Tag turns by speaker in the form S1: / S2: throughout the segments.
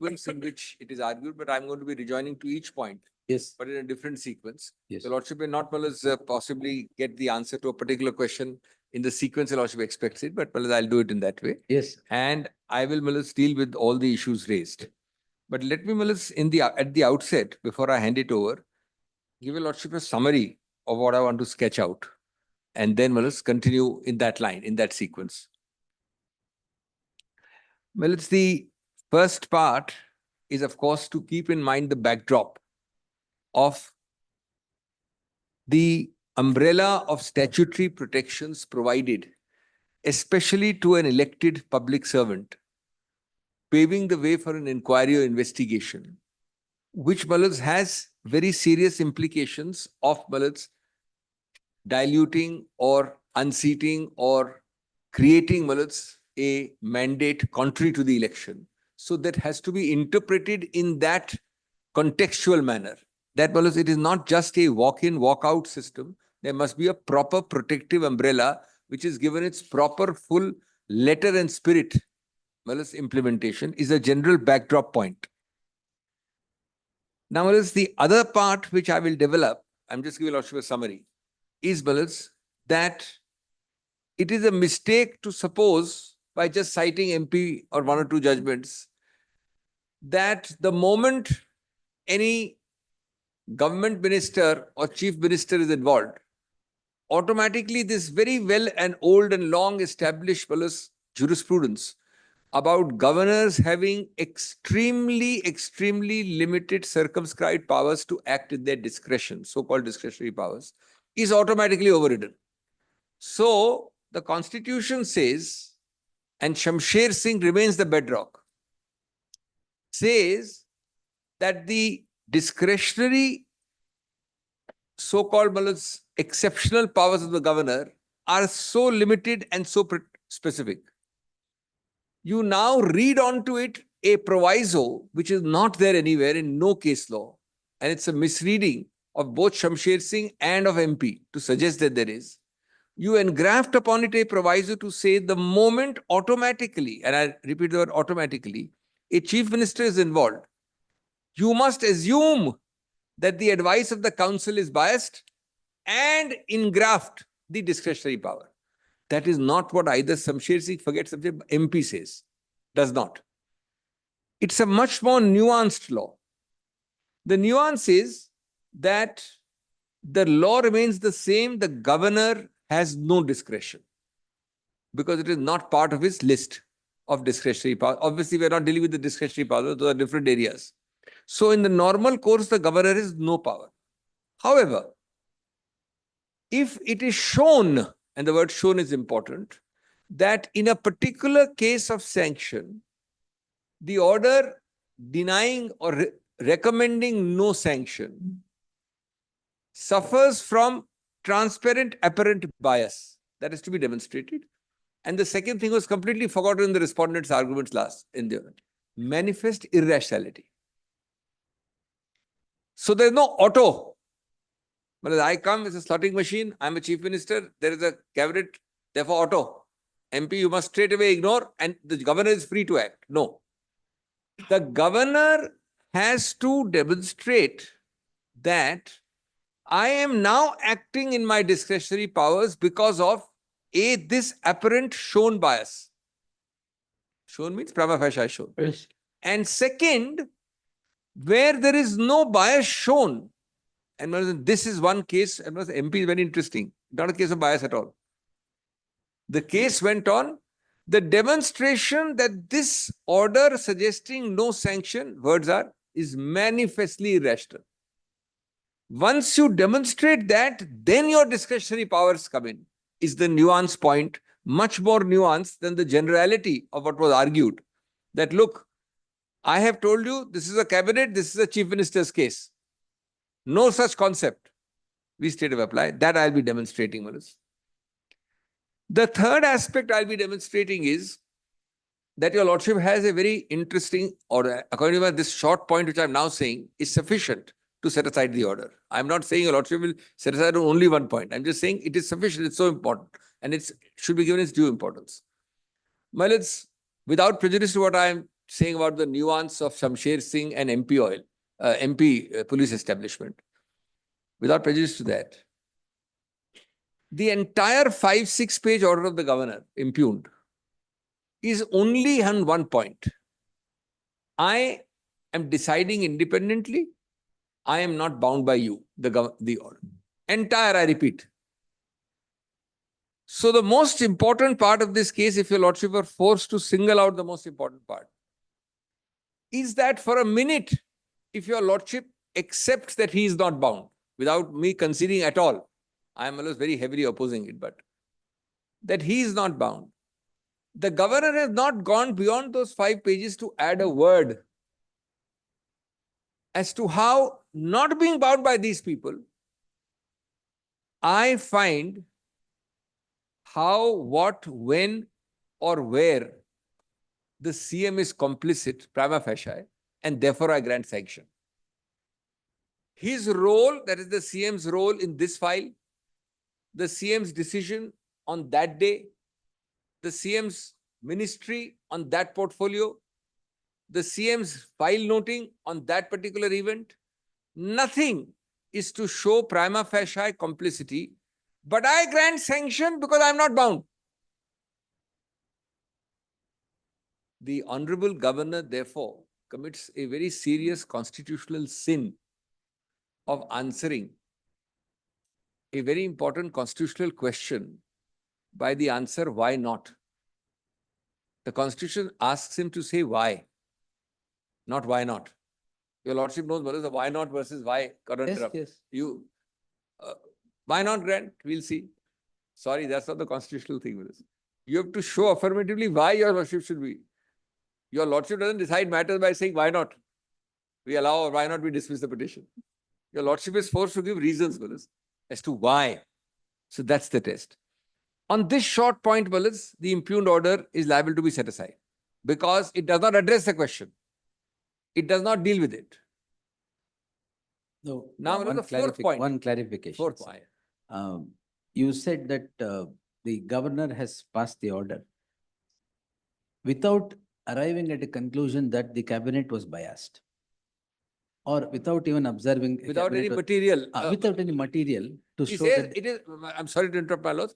S1: sequence in which it is argued, but I'm going to be rejoining to each point,
S2: Yes.
S1: but in a different sequence.
S2: Yes.
S1: The Lordship may not possibly get the answer to a particular question in the sequence the Lordship expects it, but I'll do it in that way.
S2: Yes.
S1: And I will deal with all the issues raised. But let me at the outset, before I hand it over, give a Lordship a summary of what I want to sketch out. And then continue in that line, in that sequence. Well, it's the first part is, of course, to keep in mind the backdrop of the umbrella of statutory protections provided, especially to an elected public servant, paving the way for an inquiry or investigation, which has very serious implications of diluting or unseating or creating a mandate contrary to the election. So that has to be interpreted in that contextual manner. That it is not just a walk-in, walk-out system. There must be a proper protective umbrella which is given its proper full letter and spirit. Implementation is a general backdrop point. Now, the other part which I will develop, I'm just giving a summary, is that it is a mistake to suppose, by just citing MP or one or two judgments, that the moment any government minister or chief minister is involved, automatically this very well and old and long established jurisprudence about governors having extremely limited circumscribed powers to act in their discretion, so-called discretionary powers, is automatically overridden. So the Constitution says, and Shamsher Singh remains the bedrock, says that the discretionary so-called exceptional powers of the governor are so limited and so specific. You now read onto it a proviso which is not there anywhere in no case law, and it's a misreading of both Shamsher Singh and of MP to suggest that there is. You engraft upon it a proviso to say the moment automatically, and I repeat the word automatically, a chief minister is involved, you must assume that the advice of the council is biased and engraft the discretionary power. That is not what either Shamsher Singh, MP says. Does not. It's a much more nuanced law. The nuance is that the law remains the same. The governor has no discretion because it is not part of his list of discretionary power. Obviously, we are not dealing with the discretionary power. Those are different areas. So in the normal course, the governor has no power. However, if it is shown, and the word shown is important, that in a particular case of sanction, the order denying or recommending no sanction suffers from transparent apparent bias. That is to be demonstrated. And the second thing was completely forgotten in the respondents' arguments last in the manifest irrationality. So there is no auto. But I come, it's a slotting machine, I'm a chief minister, there is a cabinet, therefore auto. MP, you must straight away ignore, and the governor is free to act. No. The governor has to demonstrate that I am now acting in my discretionary powers because of this apparent shown bias. Shown means prima facie shown.
S2: Yes.
S1: And second, where there is no bias shown, and this is one case, and MP is very interesting, not a case of bias at all. The case went on, the demonstration that this order suggesting no sanction, is manifestly irrational. Once you demonstrate that, then your discretionary powers come in, is the nuance point, much more nuanced than the generality of what was argued. That look, I have told you, this is a cabinet, this is a chief minister's case. No such concept. We state of apply. That I'll be demonstrating, Manus. The third aspect I'll be demonstrating is that your Lordship has a very interesting order. According to this short point which I'm now saying is sufficient to set aside the order. I'm not saying your Lordship will set aside only one point. I'm just saying it is sufficient. It's so important. And it should be given its due importance. Well, it's without prejudice to what I'm saying about the nuance of Shamsher Singh and MP oil, MP police establishment. Without prejudice to that, the entire 5-6 page order of the governor, impugned, is only on one point. I am deciding independently. I am not bound by you, the order. Entire, I repeat. So the most important part of this case, if your lordship were forced to single out the most important part, is that for a minute, if your lordship accepts that he is not bound, without me conceding at all, I am always very heavily opposing it, but that he is not bound. The governor has not gone beyond those 5 pages to add a word as to how, not being bound by these people, I find how, what, when, or where the CM is complicit, prima facie, and therefore I grant sanction. His role, that is the CM's role in this file, the CM's decision on that day, the CM's ministry on that portfolio, the CM's file noting on that particular event, nothing is to show prima facie complicity, but I grant sanction because I am not bound. The Honorable Governor, therefore, commits a very serious constitutional sin of answering a very important constitutional question by the answer, why not? The Constitution asks him to say why, not why not. Your Lordship knows what is the why not versus why.
S2: Yes.
S1: You, why not grant? We'll see. Sorry, that's not the constitutional thing with this. You have to show affirmatively why your Lordship should be. Your Lordship doesn't decide matters by saying why not. We allow or why not we dismiss the petition. Your Lordship is forced to give reasons, Willis, as to why. So that's the test. On this short point, Willis, the impugned order is liable to be set aside because it does not address the question. It does not deal with it.
S2: No,
S1: Now, the fourth point.
S2: One clarification.
S1: Fourth
S2: sir.
S1: point.
S2: You said that the governor has passed the order without arriving at a conclusion that the cabinet was biased, or without even observing
S1: Without any
S2: cabinet
S1: material.
S2: without any material to
S1: He
S2: show
S1: says
S2: that
S1: it is, I'm sorry to interrupt, my lords.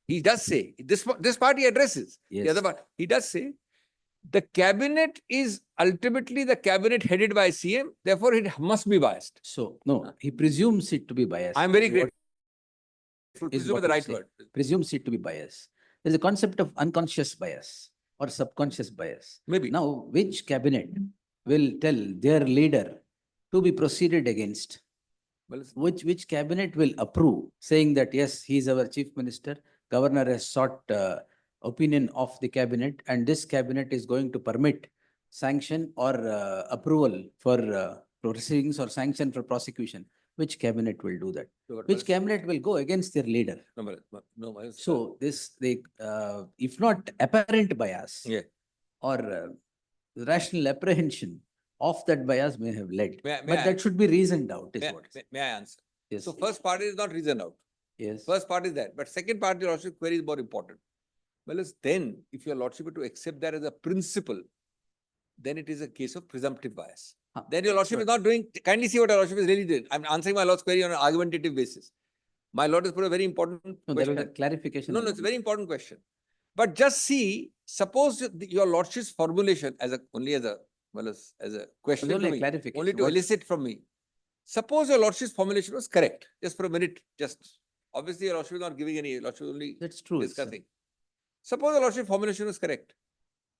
S1: He does say, this part he addresses. The
S2: Yes.
S1: other part, he does say, the cabinet is ultimately the cabinet headed by CM, therefore it must be biased.
S2: so no, he presumes it to be biased.
S1: I'm very
S2: is what-
S1: grateful.
S2: is
S1: Presume
S2: what
S1: the
S2: you
S1: right
S2: say.
S1: word.
S2: Presumes it to be biased. There's a concept of unconscious bias or subconscious bias.
S1: Maybe.
S2: Now, which cabinet will tell their leader to be proceeded against?
S1: Well, it's-
S2: Which cabinet will approve, saying that yes, he is our chief minister, governor has sought opinion of the cabinet, and this cabinet is going to permit sanction or approval for proceedings or sanction for prosecution. Which cabinet will do that? Which cabinet will go against their leader?
S1: No,
S2: So this, if not apparent bias
S1: yeah.
S2: or rational apprehension of that bias may have led,
S1: May
S2: but
S1: I-
S2: that should be reasoned out, is what.
S1: May I answer?
S2: Yes.
S1: So first part is not reasoned out.
S2: Yes.
S1: First part is that. But second part, your lordship query is more important. Well, then, if your lordship were to accept that as a principle, then it is a case of presumptive bias. Then your lordship is not doing, kindly see what your lordship is really doing. I'm answering my lord's query on an argumentative basis. My lord has put a very important
S2: No, there was a
S1: question.
S2: clarification.
S1: No, it's a very important question. But just see, suppose your lordship's formulation as a question
S2: only
S1: to
S2: a
S1: me,
S2: clarification.
S1: only to
S2: What-
S1: elicit from me. Suppose your lordship's formulation was correct, just for a minute, just obviously your lordship is not giving any, your lordship is only
S2: That's true. sir.
S1: discussing. Suppose your lordship formulation was correct.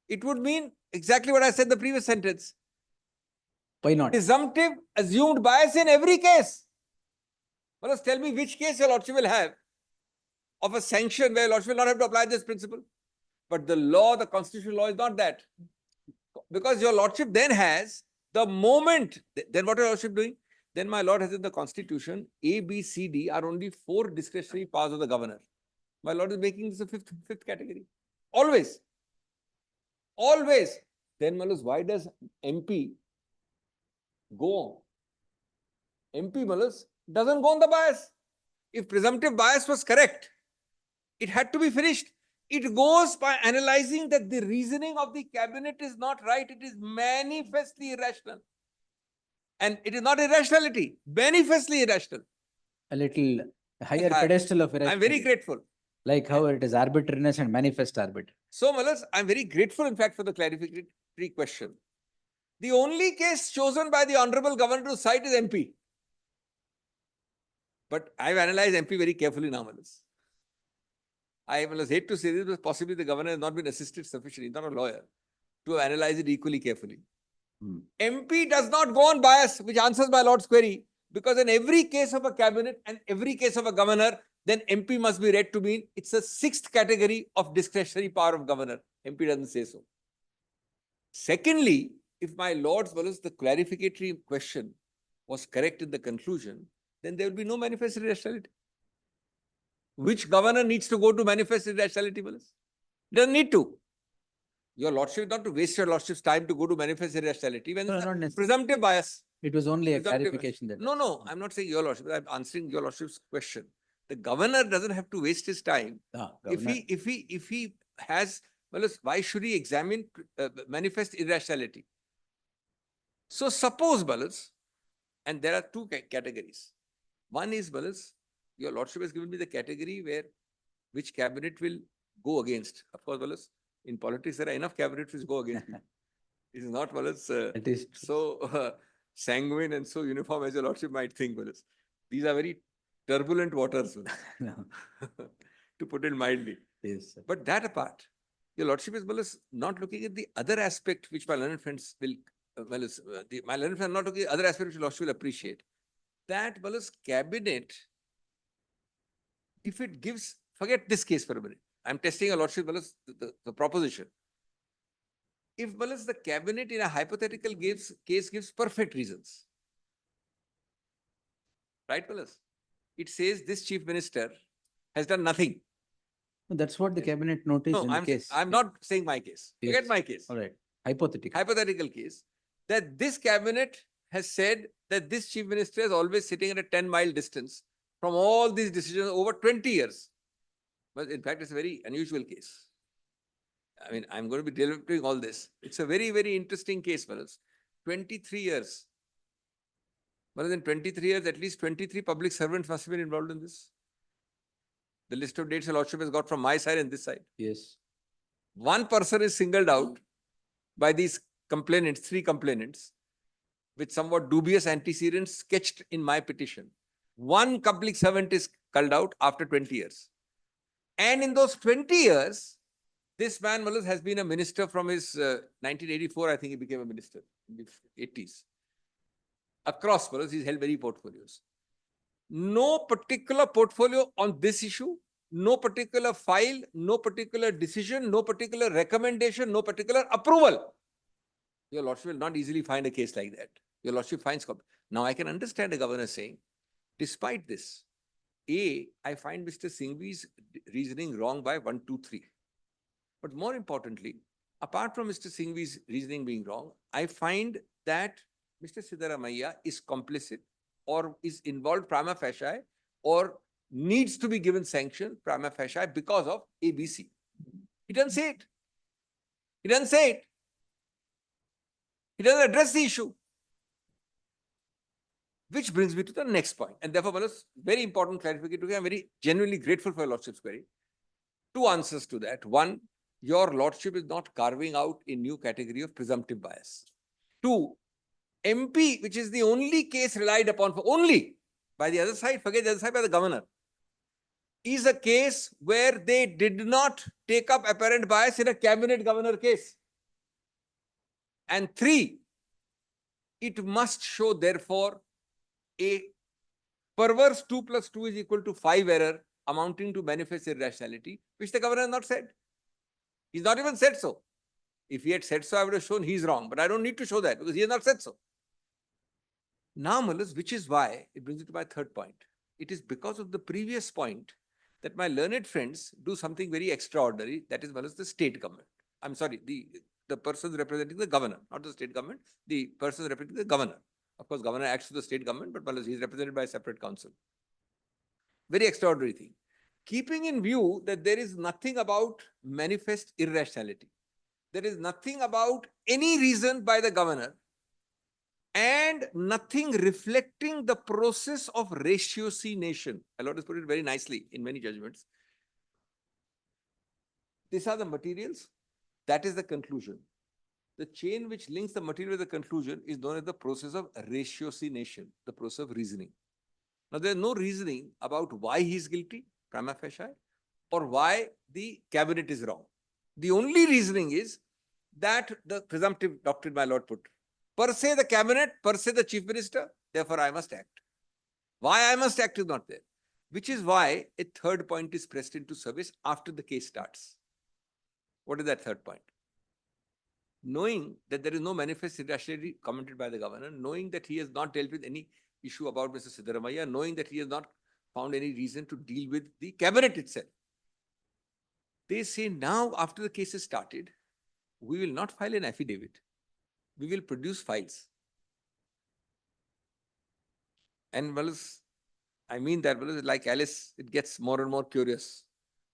S1: It would mean exactly what I said in the previous sentence.
S2: Why not?
S1: Presumptive assumed bias in every case. Well, let's tell me which case your lordship will have of a sanction where your lordship will not have to apply this principle. But the law, the constitutional law is not that. Because your lordship then has the moment, then what is your lordship doing? Then my lord has in the constitution, A, B, C, D are only 4 discretionary powers of the governor. My lord is making this a fifth category. Always. Always. Then, Malus, why does MP go on? MP, Malus, doesn't go on the bias. If presumptive bias was correct, it had to be finished. It goes by analyzing that the reasoning of the cabinet is not right. It is manifestly irrational. And it is not irrationality, manifestly irrational.
S2: A little higher
S1: Higher.
S2: pedestal of
S1: I'm very
S2: irrationality.
S1: grateful.
S2: Like how it is arbitrariness and manifest arbiter.
S1: So, Malas, I'm very grateful, in fact, for the clarificatory question. The only case chosen by the Honorable Governor to cite is MP. But I've analyzed MP very carefully now, Malas. I Malas, hate to say this, but possibly the governor has not been assisted sufficiently, he's not a lawyer, to analyze it equally carefully. MP does not go on bias, which answers my Lord's query, because in every case of a cabinet and every case of a governor, then MP must be read to mean it's a sixth category of discretionary power of governor. MP doesn't say so. Secondly, if my Lord's Malas, the clarificatory question was correct in the conclusion, then there will be no manifest irrationality. Which governor needs to go to manifest irrationality, Malas? Doesn't need to. Your Lordship, not to waste your Lordship's time to go to manifest irrationality when
S2: No,
S1: it's
S2: not
S1: a
S2: necessarily.
S1: presumptive bias.
S2: It was only a
S1: Presumptive-
S2: clarification that.
S1: No, I'm not saying your Lordship, I'm answering your Lordship's question. The governor doesn't have to waste his time. If he has, well, why should he examine manifest irrationality? So suppose, Balas, and there are two categories. One is, Balas, your Lordship has given me the category where which cabinet will go against. Of course, Balas, in politics there are enough cabinets which go against me. It is not, Balas,
S2: It is true.
S1: so sanguine and so uniform as your Lordship might think, Balas. These are very turbulent waters,
S2: No.
S1: to put it mildly.
S2: Yes, sir.
S1: But that apart, your Lordship is, Balas, not looking at the other aspect which my learned friends will, my learned friends are not looking at the other aspect which your Lordship will appreciate. That, Balas, cabinet, if it gives, forget this case for a minute. I'm testing your Lordship, Balas, the proposition. If, Balas, the cabinet in a hypothetical case gives perfect reasons, right, Balas? It says this chief minister has done nothing.
S2: No, that's what the cabinet noticed
S1: No,
S2: in the case.
S1: I'm not saying my case. Forget
S2: Yes.
S1: my case.
S2: All right. Hypothetical.
S1: Hypothetical case, that this cabinet has said that this chief minister is always sitting at a 10-mile distance from all these decisions over 20 years. But in fact, it's a very unusual case. I mean, I'm going to be developing all this. It's a very, very interesting case, fellows. 23 years. More than 23 years, at least 23 public servants must have been involved in this. The list of dates your Lordship has got from my side and this side.
S2: Yes.
S1: One person is singled out by these complainants, 3 complainants, with somewhat dubious antecedents sketched in my petition. One public servant is culled out after 20 years. And in those 20 years, this man, Malas, has been a minister from his 1984, I think he became a minister in the 80s. Across, Malas, he's held many portfolios. No particular portfolio on this issue, no particular file, no particular decision, no particular recommendation, no particular approval. Your Lordship will not easily find a case like that. Your Lordship finds. Now I can understand a governor saying, despite this, I find Mr. Singhvi's reasoning wrong by 1, 2, 3. But more importantly, apart from Mr. Singhvi's reasoning being wrong, I find that Mr. Siddaramaiah is complicit or is involved prima facie or needs to be given sanction prima facie because of ABC. He doesn't say it. He doesn't say it. He doesn't address the issue. Which brings me to the next point. And therefore, Manas, very important clarification. I'm very genuinely grateful for your Lordship's query. 2 answers to that. 1, your Lordship is not carving out a new category of presumptive bias. 2, MP, which is the only case relied upon for only by the other side, forget the other side, by the governor, is a case where they did not take up apparent bias in a cabinet governor case. And 3, it must show, therefore, a perverse 2 plus 2 is equal to 5 error amounting to manifest irrationality, which the governor has not said. He's not even said so. If he had said so, I would have shown he's wrong, but I don't need to show that because he has not said so. Now, Malas, which is why it brings me to my 3rd point. It is because of the previous point that my learned friends do something very extraordinary. That is, Malas, the state government. I'm sorry, the persons representing the governor, not the state government, the persons representing the governor. Of course, governor acts to the state government, but Malas, he is represented by a separate council. Very extraordinary thing. keeping in view that there is nothing about manifest irrationality, there is nothing about any reason by the governor, and nothing reflecting the process of ratiocination. A lot has put it very nicely in many judgments. These are the materials. That is the conclusion. The chain which links the material with the conclusion is known as the process of ratiocination, the process of reasoning. Now, there is no reasoning about why he is guilty, prima facie, or why the cabinet is wrong. The only reasoning is that the presumptive doctrine my lord put. Per se the cabinet, per se the chief minister, therefore I must act. Why I must act is not there. Which is why a third point is pressed into service after the case starts. What is that third point? Knowing that there is no manifest irrationality commented by the governor, knowing that he has not dealt with any issue about Mr. Siddaramaiah, knowing that he has not found any reason to deal with the cabinet itself. They say now, after the case is started, we will not file an affidavit. We will produce files. And well, I mean that, well, like Alice, it gets more and more curious.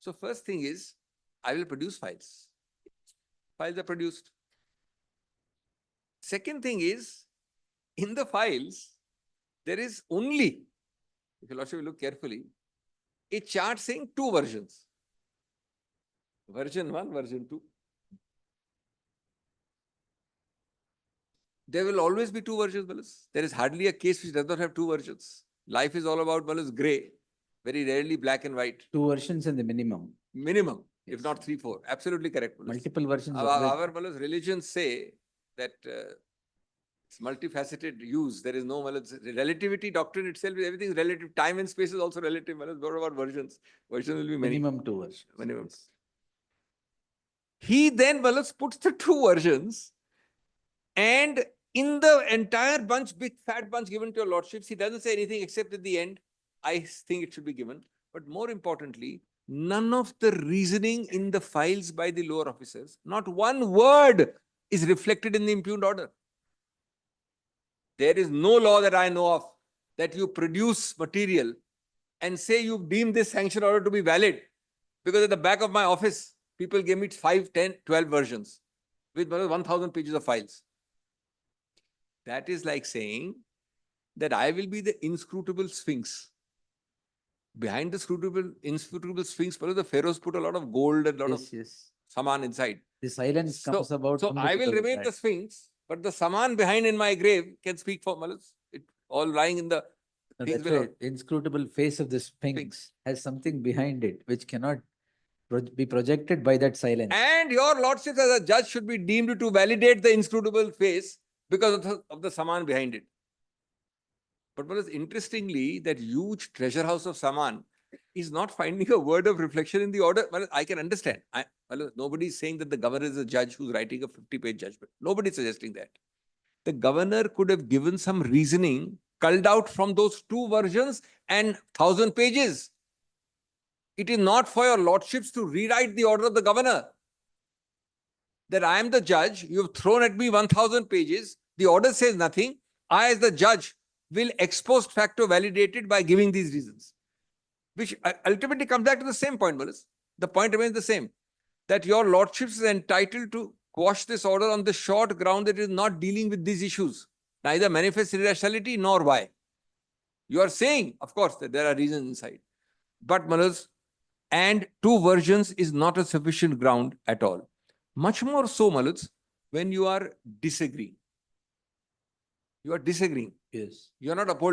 S1: So first thing is, I will produce files. Files are produced. Second thing is, in the files, there is only, if you will look carefully, a chart saying two versions. Version 1, version 2. There will always be two versions, Balas. There is hardly a case which does not have two versions. Life is all about, Balas, grey, very rarely black and white.
S2: Two versions in the minimum.
S1: Minimum,
S2: Yes.
S1: if not 3, 4. Absolutely correct, Balas.
S2: Multiple versions.
S1: Our Balas, religions say that it's multifaceted use. There is no Balas, relativity doctrine itself, everything is relative. Time and space is also relative. Balas, what about versions? Versions will be many.
S2: Minimum two versions.
S1: Minimum. He then, Balas, puts the two versions, and in the entire bunch, big fat bunch given to your lordships, he doesn't say anything except at the end, I think it should be given. But more importantly, none of the reasoning in the files by the lower officers, not one word is reflected in the impugned order. There is no law that I know of that you produce material and say you deem this sanction order to be valid, because at the back of my office, people gave me 5, 10, 12 versions with 1,000 pages of files. That is like saying that I will be the inscrutable sphinx. Behind the inscrutable sphinx, the pharaohs put a lot of gold and a lot of saman inside.
S2: The silence comes about.
S1: So I will remain the sphinx, but the saman behind in my grave can speak for Malus. It all lying in the
S2: That's right. Inscrutable face of the sphinx has something behind it which cannot be projected by that silence.
S1: And your lordship as a judge should be deemed to validate the inscrutable face because of the saman behind it. But what is interestingly, that huge treasure house of saman is not finding a word of reflection in the order. Well, I can understand. Nobody is saying that the governor is a judge who's writing a 50-page judgment. Nobody is suggesting that. The governor could have given some reasoning culled out from those two versions and 1,000 pages. It is not for your lordships to rewrite the order of the governor. That I am the judge, you have thrown at me 1,000 pages, the order says nothing. I as the judge will ex post facto validate it by giving these reasons. Which ultimately comes back to the same point, Malas. The point remains the same. That your lordships is entitled to quash this order on the short ground that it is not dealing with these issues. Neither manifest irrationality nor why. You are saying, of course, that there are reasons inside. But Malas, and two versions is not a sufficient ground at all. Much more so, Malas, when you are disagreeing. You are disagreeing.
S2: Yes.
S1: You are not upholding.